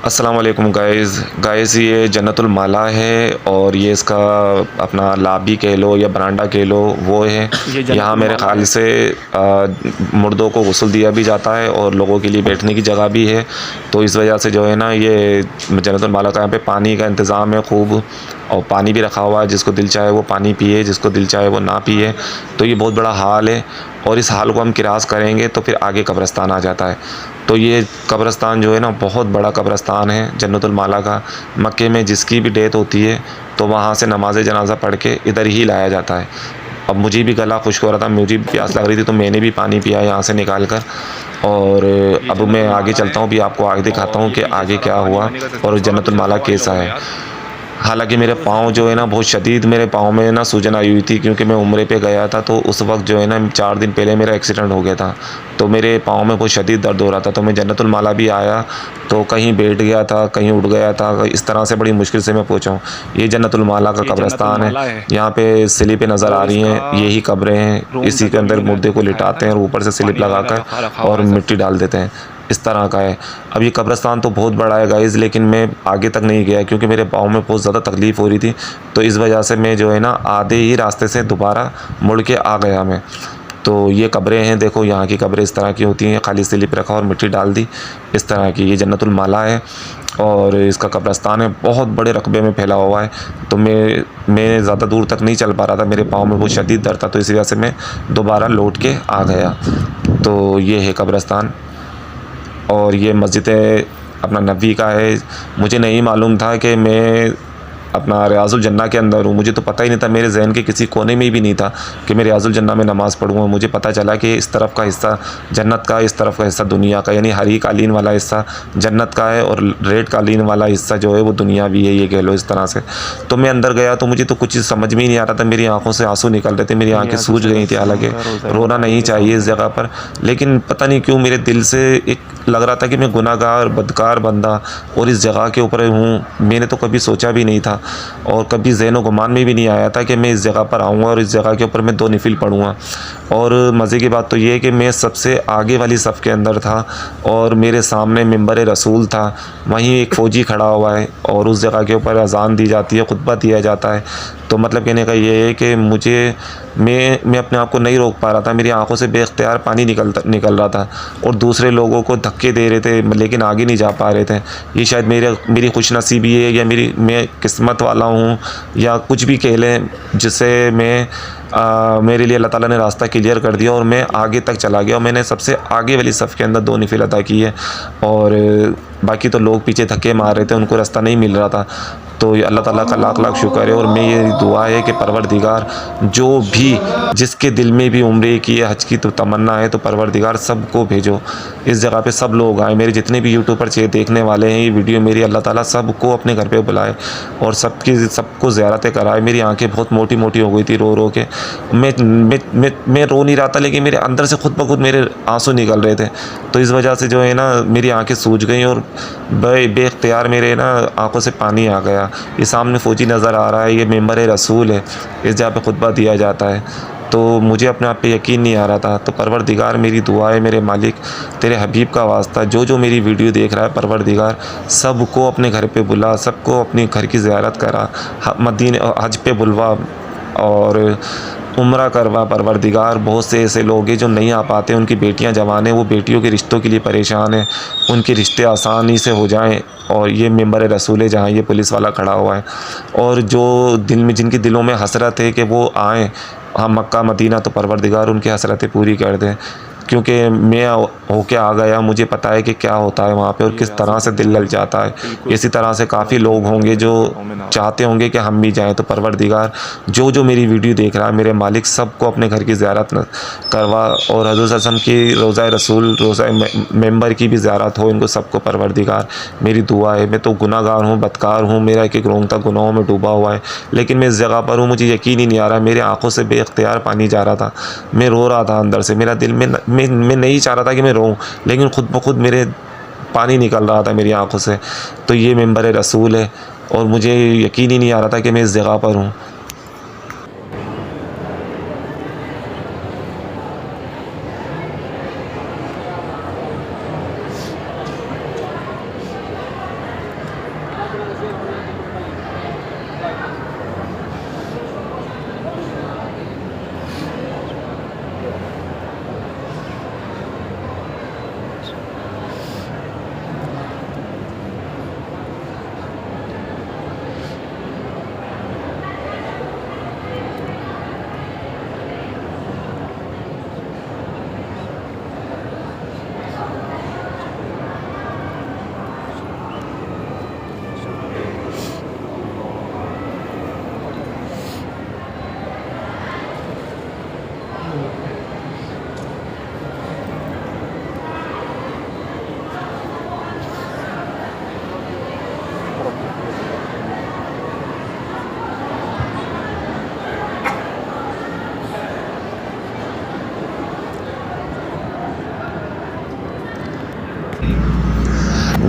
अस्सलाम वालेकुम गाइस, ये जन्नतुल माला है और ये इसका अपना लॉबी कह लो या बरांडा कह लो वो है। ये यहाँ जन्नतुल मेरे माला ख़्याल है। से मुर्दों को गुस्ल दिया भी जाता है और लोगों के लिए बैठने की जगह भी है। तो इस वजह से जो है ना, ये जन्नतुल माला का यहाँ पे पानी का इंतज़ाम है खूब, और पानी भी रखा हुआ है। जिसको दिल चाहे वो पानी पिए, जिसको दिल चाहे वो ना पिए। तो ये बहुत बड़ा हाल है, और इस हाल को हम किरास करेंगे तो फिर आगे कब्रिस्तान आ जाता है। तो ये कब्रिस्तान जो है ना, बहुत बड़ा कब्रिस्तान है जन्नतुल माला का। मक्के में जिसकी भी डेथ होती है तो वहाँ से नमाज जनाजा पढ़ के इधर ही लाया जाता है। अब मुझे भी गला खुश्क हो रहा था, मुझे भी प्यास लग रही थी, तो मैंने भी पानी पिया यहाँ से निकाल कर। और ये अब मैं जन्नतुल आगे माला चलता है हूँ, भी आपको आगे दिखाता और हूँ ये कि पीछे आगे सारा क्या पानी हुआ वानी का और सिस्टम, थोड़ा जन्नतुल पीछे माला रखो भाई कैसा लोगों में है। यार। हालाँकि मेरे पाँव जो है ना, बहुत शदीद मेरे पाँव में ना सूजन आई हुई थी, क्योंकि मैं उम्रे पे गया था। तो उस वक़्त जो है ना, 4 दिन पहले मेरा एक्सीडेंट हो गया था। तो मेरे पाँव में बहुत शदीद दर्द हो रहा था। तो मैं जन्नतुल माला भी आया तो कहीं बैठ गया था, कहीं उठ गया था, इस तरह से बड़ी मुश्किल से मैं पहुँचा हूँ। ये जन्नतुल माला का ये जन्नतुल कब्रिस्तान है। माला है यहाँ पे स्लिपें नज़र आ और रही इसका हैं, यही कब्रें हैं। रूम इसी था के जो अंदर वीडियो में मुर्दे को दिखाया था लिटाते ना, हैं और ऊपर से स्लिप पानी वगैरह लगाकर रखा रखा हुआ और है सब। मिट्टी डाल देते हैं। इस तरह का है। अब ये कब्रिस्तान तो बहुत बड़ा है गाइज़, लेकिन मैं आगे तक नहीं गया क्योंकि मेरे पाँव में बहुत ज़्यादा तकलीफ़ हो रही थी। तो इस वजह से मैं जो है ना, आधे ही रास्ते से दोबारा मुड़ के आ गया मैं। तो ये कब्रें हैं, देखो यहाँ की कब्रें इस तरह की होती हैं, खाली स्लिप रखा और मिट्टी डाल दी, इस तरह की। ये जन्नतुल माला है और इसका कब्रिस्तान है, बहुत बड़े रकबे में फैला हुआ है। तो मैं ज़्यादा दूर तक नहीं चल पा रहा था, मेरे पाँव में बहुत शदीद दर्द था, तो इसी वजह से मैं दोबारा लौट के आ गया। तो ये है कब्रिस्तान, और ये मस्जिद अपना नबी का है। मुझे नहीं मालूम था कि मैं अपना रियाजुल जन्ना के अंदर हूँ। मुझे तो पता ही नहीं था, मेरे जहन के किसी कोने में भी नहीं था कि मैं रियाजुल जन्ना में नमाज़ पढ़ूँगा। मुझे पता चला कि इस तरफ का हिस्सा जन्नत का, इस तरफ का हिस्सा दुनिया का, यानी हरी कालीन वाला हिस्सा जन्नत का है और रेड कालीन वाला हिस्सा जो है वो दुनिया भी है, ये कह लो इस तरह से। तो मैं अंदर गया तो मुझे तो कुछ चीज़ समझ में ही नहीं आ रहा था, मेरी आंखों से आंसू निकल रहे थे, मेरी ये आंखें हज़रत सूज गई थी। सल्लल्लाहु अलैहि हालांकि वसल्लम का रोज़ा रोना नहीं मुबारक है चाहिए इस सामने। जगह पर, लेकिन पता नहीं क्यों मेरे दिल से एक लग रहा था कि मैं गुनाहगार बदकार बंदा और इस जगह के ऊपर हूँ। मैंने तो कभी सोचा भी नहीं था और कभी ज़हन गुमान में भी नहीं आया था कि मैं इस जगह पर आऊँगा और इस जगह के ऊपर मैं 2 नफिल पढ़ूँगा। और मज़े की बात तो ये है कि मैं सबसे आगे वाली सफ़ के अंदर था और मेरे सामने मिंबर रसूल था। वहीं एक फ़ौजी खड़ा हुआ है और उस जगह के ऊपर अज़ान दी जाती है, खुतबा दिया जाता है। तो मतलब कहने का ये है कि मैं अपने आप को नहीं रोक पा रहा था, मेरी आंखों से बेख्तियार पानी निकल रहा था और दूसरे लोगों को धक्के दे रहे थे, लेकिन आगे नहीं जा पा रहे थे। ये शायद मेरी खुशनसीबी है, या मैं किस्मत वाला हूँ, या कुछ भी कह लें, जिससे मेरे लिए अल्लाह ताला ने रास्ता क्लियर कर दिया और मैं आगे तक चला गया। और मैंने सबसे आगे वाली सफ़ के अंदर 2 नफिल अदा की है, और बाकी तो लोग पीछे धक्के मार रहे थे, उनको रास्ता नहीं मिल रहा था। तो ये अल्लाह ताला का लाख लाख शुक्र है। और मैं ये दुआ है कि परवरदिगार, जो भी जिसके दिल में भी उम्रे की या हज की तो तमन्ना है, तो परवरदिगार सबको भेजो इस जगह पे, सब लोग आए। मेरे जितने भी यूट्यूब पर देखने वाले हैं ये वीडियो मेरी, अल्लाह ताला सबको अपने घर पे बुलाए और सबको ज़ियारतें कराए। मेरी आंखें बहुत मोटी मोटी हो गई थी रो रो के। मैं रो नहीं रहा था, लेकिन मेरे अंदर से खुद ब खुद मेरे आंसू निकल रहे थे। तो इस वजह से जो है ना, मेरी आंखें सूज गई और बेख्तियार मेरे ना आंखों से पानी आ गया। ये सामने फ़ौजी नज़र आ रहा है, ये मेंबर रसूल है, इस जगह पे खुतबा दिया जाता है। तो मुझे अपने आप पे यकीन नहीं आ रहा था। तो परवरदिगार, मेरी दुआ है मेरे मालिक, तेरे हबीब का वास्ता, जो मेरी वीडियो देख रहा है, परवरदिगार सबको अपने घर पे बुला, सबको अपने घर की ज़ियारत करा, मदीने हज पे बुलवा और उम्रा करवा। परवरदिगार, बहुत से ऐसे लोग हैं जो नहीं आ पाते, उनकी बेटियां जवान हैं, वो बेटियों के रिश्तों के लिए परेशान हैं, उनके रिश्ते आसानी से हो जाएं। और ये मेंबर रसूल है जहाँ ये पुलिस वाला खड़ा हुआ है, और जो दिल में, जिनके दिलों में हसरत है कि वो आएँ हम मक्का मदीना, तो परवरदिगार उनकी हसरतें पूरी कर दें। क्योंकि मैं होके आ गया, मुझे पता है कि क्या होता है वहाँ पे और ये किस तरह से हज़रत दिल लग मोहम्मद जाता है। बिल्कुल इसी तरह से काफ़ी सल्लल्लाहु लोग होंगे जो अलैहि वसल्लम। चाहते होंगे कि हम भी जाएं। तो परवरदिगार, जो मेरी वीडियो देख रहा है, मेरे मालिक सबको अपने घर की ज़ियारत करवा, और हज़रत सल्लम की रोज़ा रसूल, रोज़ा मेंबर की भी ज़ियारत हो इनको सबको। परवरदिगार, मेरी दुआ है। मैं तो गुनाहगार हूँ, बदकार हूँ, मेरा एक रोंग तक गुनाहों में डूबा हुआ है, लेकिन मैं इस जगह पर हूँ, मुझे यकीन ही नहीं आ रहा। मेरे आंखों से बेख्तियार पानी जा रहा था, मैं रो रहा था अंदर से। मेरा दिल में मैं नहीं चाह रहा था कि मैं रोऊँ, लेकिन खुद ब खुद मेरे पानी निकल रहा था मेरी आंखों से। तो ये मेंबर रसूल है और मुझे यकीन ही नहीं आ रहा था कि मैं इस जगह पर हूँ।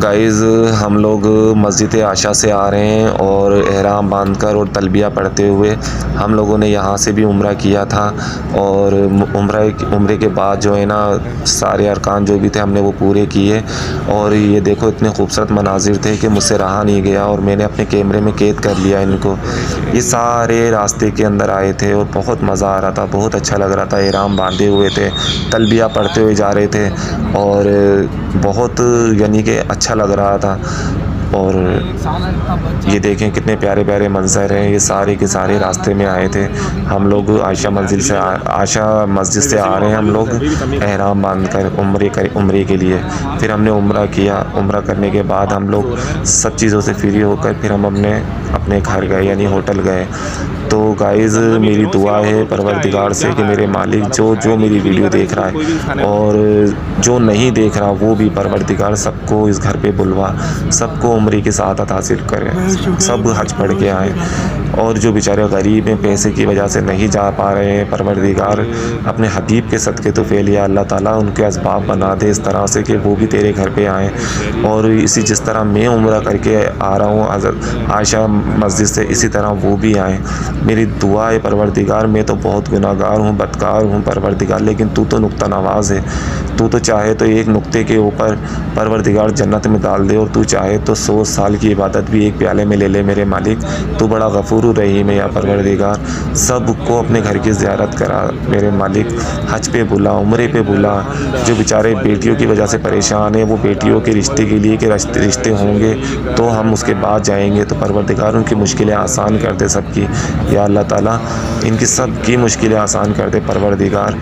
गाइज़ हम लोग मस्जिद आशा से आ रहे हैं और एहराम बांधकर और तलबिया पढ़ते हुए हम लोगों ने यहाँ से भी उम्रा किया था। और उम्रे के बाद जो है ना सारे अरकान जो भी थे हमने वो पूरे किए। और ये देखो इतने खूबसूरत मनाजिर थे कि मुझसे रहा नहीं गया और मैंने अपने कैमरे में कैद कर लिया इनको। ये सारे रास्ते के अंदर आए थे और बहुत मज़ा आ रहा था, बहुत अच्छा लग रहा था। एहराम बांधे हुए थे, तलबिया पढ़ते हुए जा रहे थे और बहुत यानी कि अच्छा लग रहा था। और ये देखें कितने प्यारे प्यारे मंज़र हैं। ये सारे के सारे रास्ते में आए थे। हम लोग आशा मस्जिद से आ रहे हैं हम लोग एहराम बांधकर उम्रे के लिए। फिर हमने उम्रा किया। उम्रा करने के बाद हम लोग सब चीज़ों से फ्री होकर फिर हम अपने घर गए यानी होटल गए। तो गाइज़ मेरी दुआ है परवरदिगार से कि मेरे मालिक जो मेरी वीडियो देख रहा है और जो नहीं देख रहा वो भी परवरदिगार सबको इस घर पे बुलवा, सबको उम्रे की सआदत हासिल करें, सब हज पढ़ के आएँ। और जो बेचारे गरीब हैं पैसे की वजह से नहीं जा पा रहे हैं, परवरदिगार अपने हबीब के सदक़े तो फ़ेल या अल्लाह ताला उनके असबाब बना दे इस तरह से कि वो भी तेरे घर पे आएँ। और जिस तरह मैं उम्रा करके आ रहा हूँ आयशा मस्जिद से, इसी तरह वो भी आएँ। मेरी दुआ है परवरदिगार, मैं तो बहुत गुनाहगार हूँ, बदकार हूँ परवरदिगार, लेकिन तू तो नुक्ता नवाज़ है। तू तो चाहे तो एक नुक्ते के ऊपर परवरदिगार जन्नत में डाल दे और तू चाहे तो 100 साल की इबादत भी एक प्याले में ले ले मेरे मालिक। तू बड़ा गफूर रहीम है या परवरदिगार। सबको अपने घर की ज़ियारत करा मेरे मालिक, हज पे बुला, उम्रे पे बुला। जो बेचारे बेटियों की वजह से परेशान हैं वो बेटियों के रिश्ते के लिए कि रिश्ते होंगे तो हम उसके बाद जाएंगे, तो परवरदिगार उनकी मुश्किलें आसान कर दे सबकी या अल्लाह ताला। इनकी सब की मुश्किलें आसान कर दे परवरदिगार,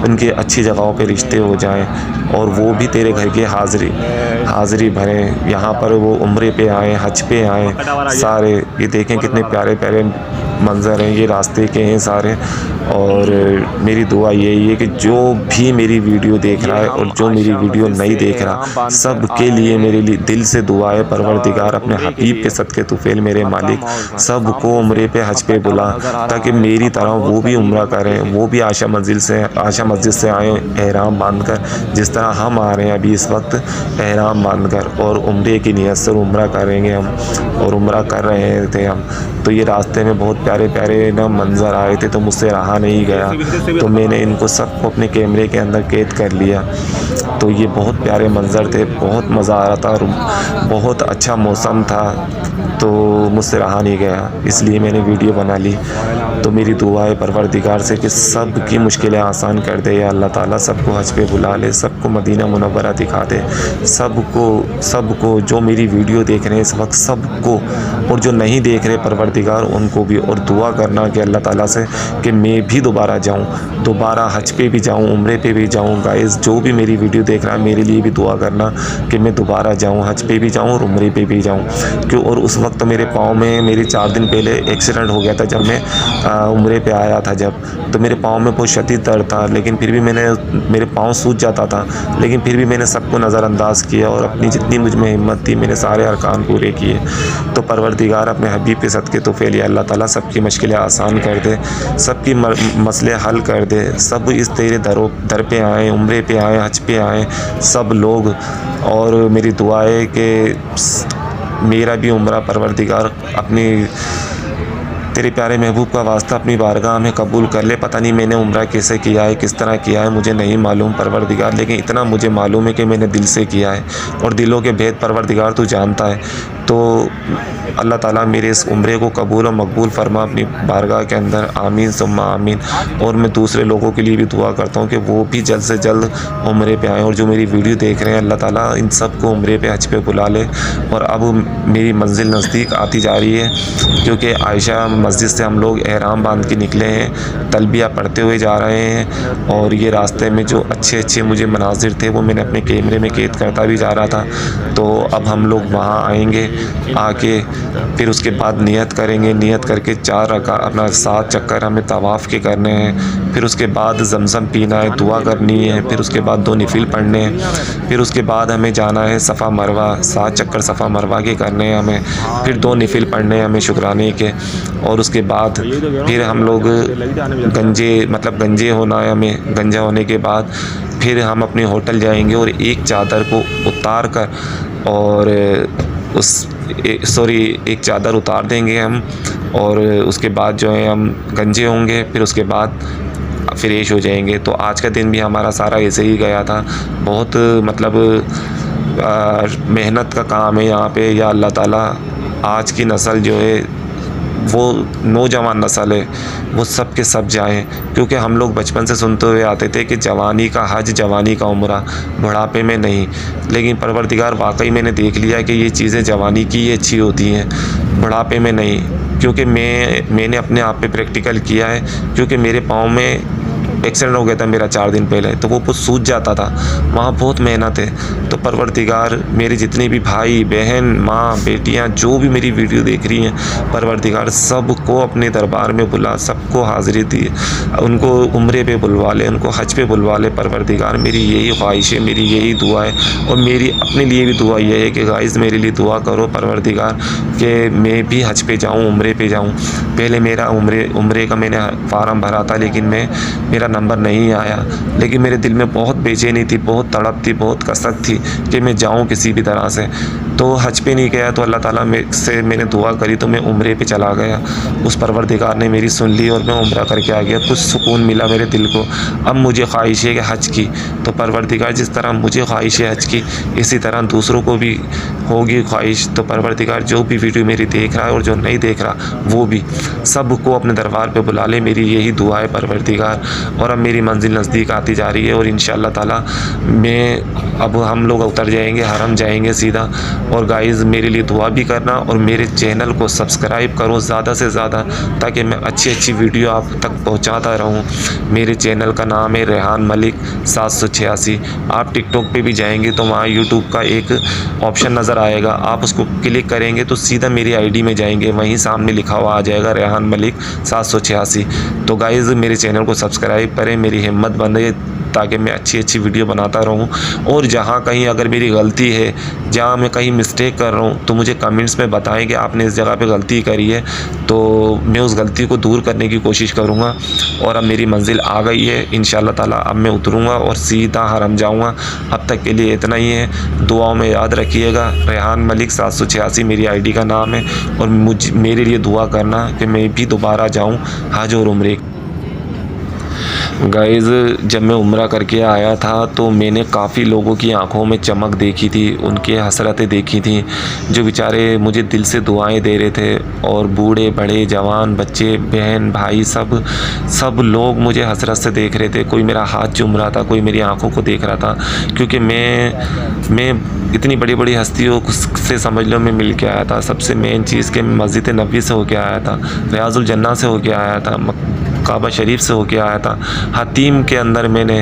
उनके अच्छी जगहों पे रिश्ते हो जाएं और वो भी तेरे घर की हाज़िरी भरें, यहाँ पर वो उम्रे पे आएँ, हज पे आएँ सारे। ये देखें कितने प्यारे प्यारे मंज़र हैं, ये रास्ते के हैं सारे। और मेरी दुआ यही है कि जो भी मेरी वीडियो देख रहा है और जो मेरी वीडियो नहीं देख रहा, सब के लिए मेरे लिए दिल से दुआ है परवरदिगार अपने हबीब के सदक़े तुफ़ैल मेरे मालिक सबको उम्रे पे हज पे बुला, ताकि मेरी तरह वो भी उम्रा करें, वो भी आशा मस्जिद से आएँ एहराम बांधकर, जिस तरह हम आ रहे हैं अभी इस वक्त एहराम बांधकर और उम्रे की नियत से उम्रा करेंगे हम, और उम्रा कर रहे थे हम। तो ये रास्ते में बहुत प्यारे प्यारे ना मंज़र आए थे तो मुझसे रहा नहीं गया, तो मैंने इनको सबको अपने कैमरे के अंदर कैद कर लिया। तो ये बहुत प्यारे मंज़र थे, बहुत मज़ा आ रहा था और बहुत अच्छा मौसम था, तो मुझसे रहा नहीं गया, इसलिए मैंने वीडियो बना ली। तो मेरी दुआ है परवरदिगार से कि सब की मुश्किलें आसान कर दे या अल्लाह ताला, सबको हज पे बुला ले, सबको मदीना मुनव्वरा दिखा दे, सबको जो मेरी वीडियो देख रहे हैं इस वक्त सबको, और जो नहीं देख रहे परवरदिगार उनको भी। और दुआ करना कि अल्लाह ताला से कि मैं भी दोबारा जाऊँ, दोबारा हज पे भी जाऊँ, उम्रे पे भी जाऊँ। गाइस जो भी मेरी वीडियो देख रहा है मेरे लिए भी दुआ करना कि मैं दोबारा जाऊँ, हज पे भी जाऊँ और उम्रे पे भी जाऊँ। क्यों, और उस वक्त मेरे पाँव में मेरी 4 दिन पहले एक्सीडेंट हो गया था जब मैं उम्रे पे आया था जब, तो मेरे पाँव में बहुत शदीद दर्द था, लेकिन फिर भी मेरे पाँव सूज जाता था, लेकिन फिर भी मैंने सबको नज़रअंदाज किया और अपनी जितनी मुझ में हिम्मत थी मैंने सारे अरकान पूरे किए। तो परवरदिगार अपने हबीब के सदक़े तुफ़ैल या अल्लाह ताला सबकी मुश्किलें आसान कर दे, सबकी मसले हल कर दे, सब इस तेरे दर पे आएँ, उम्रे पे आएँ, हज पे आएँ सब लोग। और मेरी दुआ है कि मेरा भी उम्रा परवरदिगार अपनी तेरे प्यारे महबूब का वास्ता अपनी बारगाह में कबूल कर ले। पता नहीं मैंने उम्रा कैसे किया है, किस तरह किया है, मुझे नहीं मालूम परवरदिगार, लेकिन इतना मुझे मालूम है कि मैंने दिल से किया है और दिलों के भेद परवरदिगार तू जानता है। तो अल्लाह ताला मेरे इस उम्रे को कबूल और मकबूल फरमा अपनी बारगाह के अंदर, आमीन सुम्मा आमीन। और मैं दूसरे लोगों के लिए भी दुआ करता हूँ कि वो भी जल्द से जल्द उम्रे पे आएँ, और जो मेरी वीडियो देख रहे हैं अल्लाह ताला इन सब को उम्रे पे हज पे बुला ले। और अब मेरी मंजिल नज़दीक आती जा रही है, क्योंकि आयशा मस्जिद से हम लोग एहराम बांध के निकले हैं, तलबिया पढ़ते हुए जा रहे हैं। और ये रास्ते में जो अच्छे मुझे मनाजिर थे वो मैंने अपने कैमरे में कैद करता भी जा रहा था। तो अब हम लोग वहाँ आएंगे, आके फिर उसके बाद नियत करेंगे, नियत करके 7 चक्कर हमें तवाफ़ के करने हैं। फिर उसके बाद ज़मज़म पीना है, दुआ करनी है, फिर उसके बाद 2 नफिल पढ़ने हैं। फिर उसके बाद हमें जाना है सफ़ा मरवा, 7 चक्कर सफ़ा मरवा के करने हैं हमें। फिर 2 नफिल पढ़ने हैं हमें शुक्राने के। और उसके बाद फिर हम लोग गंजे होना है हमें। गंजा होने के बाद फिर हम अपने होटल जाएंगे और एक चादर को उतार कर और एक चादर उतार देंगे हम, और उसके बाद जो है हम गंजे होंगे, फिर उसके बाद फ्रेश हो जाएंगे। तो आज का दिन भी हमारा सारा ऐसे ही गया था। बहुत मतलब मेहनत का काम है यहाँ पे। या अल्लाह ताला आज की नस्ल जो है, वो नौजवान नस्ल है, वो सब के सब जाएँ, क्योंकि हम लोग बचपन से सुनते हुए आते थे कि जवानी का हज, जवानी का उम्रा, बुढ़ापे में नहीं। लेकिन परवरदिगार वाकई मैंने देख लिया है कि ये चीज़ें जवानी की ही अच्छी होती हैं, बुढ़ापे में नहीं। क्योंकि मैंने अपने आप पे प्रैक्टिकल किया है, क्योंकि मेरे पाँव में एक्सीडेंट हो गया था मेरा 4 दिन पहले, तो वो सूज जाता था। वहाँ बहुत मेहनत है। तो परवरदिगार मेरे जितने भी भाई बहन, माँ, बेटियाँ जो भी मेरी वीडियो देख रही हैं, परवरदिगार सबको अपने दरबार में बुला, सबको हाज़िरी दी, उनको उम्रे पे बुलवा ले, उनको हज पे बुलवा ले। परवरदिगार मेरी यही ख्वाहिश है, मेरी यही दुआ है। और मेरी अपने लिए भी दुआ ये है कि गाइस मेरे लिए दुआ करो परवरदिगार कि मैं भी हज पे जाऊँ, उम्रे पे जाऊँ। पहले मेरा उम्रे का मैंने फार्म भरा था, लेकिन मेरा नंबर नहीं आया। लेकिन मेरे दिल में बहुत बेचैनी थी, बहुत तड़प थी, बहुत कसक थी कि मैं जाऊं किसी भी तरह से। तो हज पे नहीं गया, तो अल्लाह ताला से मैंने दुआ करी, तो मैं उम्रे पे चला गया। उस परवरदिगार ने मेरी सुन ली और मैं उम्रा करके आ गया। कुछ सुकून मिला मेरे दिल को। अब मुझे ख्वाहिश है कि हज की, तो परवरदिगार जिस तरह मुझे ख्वाहिश है हज की, इसी तरह दूसरों को भी होगी ख्वाहिश। तो परवरदिगार जो भी वीडियो मेरी देख रहा है और जो नहीं देख रहा, वो भी सबको अपने दरबार पे बुला ले, मेरी यही दुआ है परवरदिगार। और अब मेरी मंजिल नज़दीक आती जा रही है, और इंशाअल्लाह ताला अब हम लोग उतर जाएंगे, हरम जाएंगे सीधा। और गाइज़ मेरे लिए दुआ भी करना, और मेरे चैनल को सब्सक्राइब करो ज़्यादा से ज़्यादा, ताकि मैं अच्छी अच्छी वीडियो आप तक पहुंचाता रहूं। मेरे चैनल का नाम है रेहान मलिक 786। आप टिकटॉक पे भी जाएंगे तो वहाँ यूट्यूब का एक ऑप्शन नज़र आएगा, आप उसको क्लिक करेंगे तो सीधा मेरी आईडी में जाएंगे, वहीं सामने लिखा हुआ आ जाएगा रेहान मलिक 786। तो गाइज़ मेरे चैनल को सब्सक्राइब करें, मेरी हिम्मत बने, ताकि मैं अच्छी अच्छी वीडियो बनाता रहूं। और जहां कहीं अगर मेरी गलती है, जहां मैं कहीं मिस्टेक कर रहा हूं, तो मुझे कमेंट्स में बताएं कि आपने इस जगह पे गलती करी है, तो मैं उस गलती को दूर करने की कोशिश करूंगा। और अब मेरी मंजिल आ गई है इंशाअल्लाह ताला, अब मैं उतरूंगा और सीधा हरम जाऊंगा। अब तक के लिए इतना ही है। दुआओं में याद रखिएगा, रेहान मलिक 786 मेरी आईडी का नाम है। और मेरे लिए दुआ करना कि मैं भी दोबारा जाऊँ हज और उम्रे। गाइज़ जब मैं उम्रा करके आया था, तो मैंने काफ़ी लोगों की आंखों में चमक देखी थी, उनके हसरतें देखी थी, जो बेचारे मुझे दिल से दुआएं दे रहे थे। और बूढ़े बड़े जवान बच्चे बहन भाई सब लोग मुझे हसरत से देख रहे थे। कोई मेरा हाथ चूम रहा था, कोई मेरी आंखों को देख रहा था। क्योंकि मैं इतनी बड़ी बड़ी हस्तियों से समझ लो मैं मिल के आया था। सबसे मेन चीज़ कि मस्जिद नबी से होके आया था, रियाजुल जन्ना से होके आया था, काबा शरीफ से होके आया था। हतीम के अंदर मैंने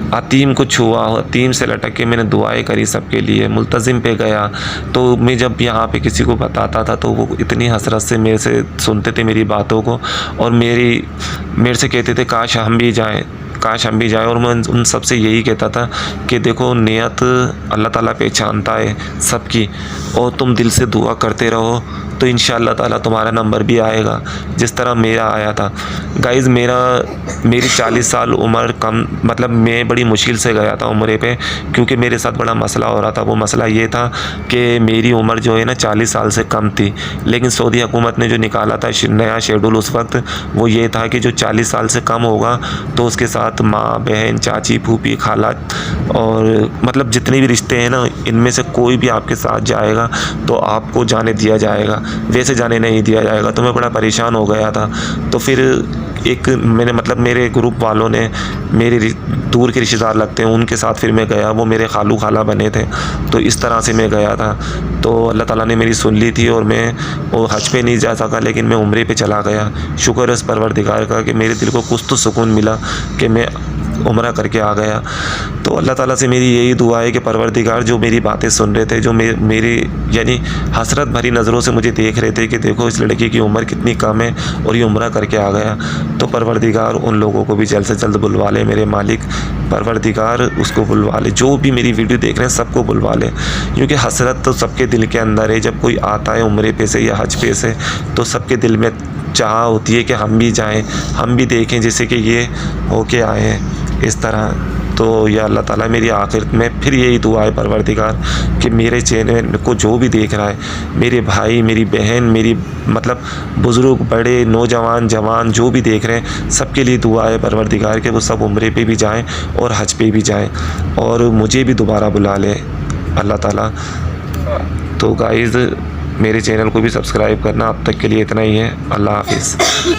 हतीम को छुआ, हतीम से लटक के मैंने दुआएं करी सबके लिए। मुल्तज़िम पे गया, तो मैं जब यहाँ पे किसी को बताता था, तो वो इतनी हसरत से मेरे से सुनते थे मेरी बातों को, और मेरे से कहते थे काश हम भी जाएं, काश हम भी जाएं। और मैं उन सबसे यही कहता था कि देखो, नियत अल्लाह ताला पहचानता है सबकी, और तुम दिल से दुआ करते रहो, तो इंशाअल्लाह ताला तुम्हारा नंबर भी आएगा, जिस तरह मेरा आया था। गाइज़ मेरी 40 साल उम्र कम, मतलब मैं बड़ी मुश्किल से गया था उम्रे पे, क्योंकि मेरे साथ बड़ा मसला हो रहा था। वो मसला ये था कि मेरी उम्र जो है ना 40 साल से कम थी। लेकिन सऊदी हुकूमत ने जो निकाला था नया शेड्यूल उस वक्त, वो ये था कि जो 40 साल से कम होगा, तो उसके साथ माँ बहन चाची फूफी खाला, और मतलब जितने भी रिश्ते हैं ना, इनमें से कोई भी आपके साथ जाएगा तो आपको जाने दिया जाएगा, वैसे जाने नहीं दिया जाएगा। तो मैं बड़ा परेशान हो गया था। तो फिर मेरे ग्रुप वालों ने, मेरे दूर के रिश्तेदार लगते हैं, उनके साथ फिर मैं गया। वो मेरे खालू खाला बने थे, तो इस तरह से मैं गया था। तो अल्लाह ताला ने मेरी सुन ली थी, और मैं वो हज पे नहीं जा सका, लेकिन मैं उम्रे पे चला गया। शुक्र है उस परवरदिगार का कि मेरे दिल को कुछ तो सुकून मिला कि मैं उम्रा करके आ गया। तो अल्लाह ताला से मेरी यही दुआ है कि परवरदिगार जो मेरी बातें सुन रहे थे, जो मेरी यानी हसरत भरी नज़रों से मुझे देख रहे थे कि देखो इस लड़की की उम्र कितनी कम है और ये उम्रा करके आ गया, तो परवरदिगार उन लोगों को भी जल्द से जल्द बुलवा ले। मेरे मालिक परवरदिगार उसको बुलवा ले, जो भी मेरी वीडियो देख रहे हैं सबको बुलवा ले, क्योंकि हसरत तो सबके दिल के अंदर है। जब कोई आता है उम्रे पे से या हज पे से, तो सबके दिल में चाह होती है कि हम भी जाएं, हम भी देखें जैसे कि ये होके आए हैं। इस तरह तो या अल्लाह ताला मेरी आखिर में फिर यही दुआ है परवरदिगार कि मेरे चैनल को जो भी देख रहा है, मेरे भाई, मेरी बहन, मेरी मतलब बुज़ुर्ग, बड़े, नौजवान, जवान जो भी देख रहे हैं, सबके लिए दुआ है परवरदिगार कि वो सब उम्रे पे भी जाएं और हज पे भी जाएं और मुझे भी दोबारा बुला ले अल्लाह ताला। तो गाइज़ मेरे चैनल को भी सब्सक्राइब करना। अब तक के लिए इतना ही है। अल्लाह हाफ़िज़।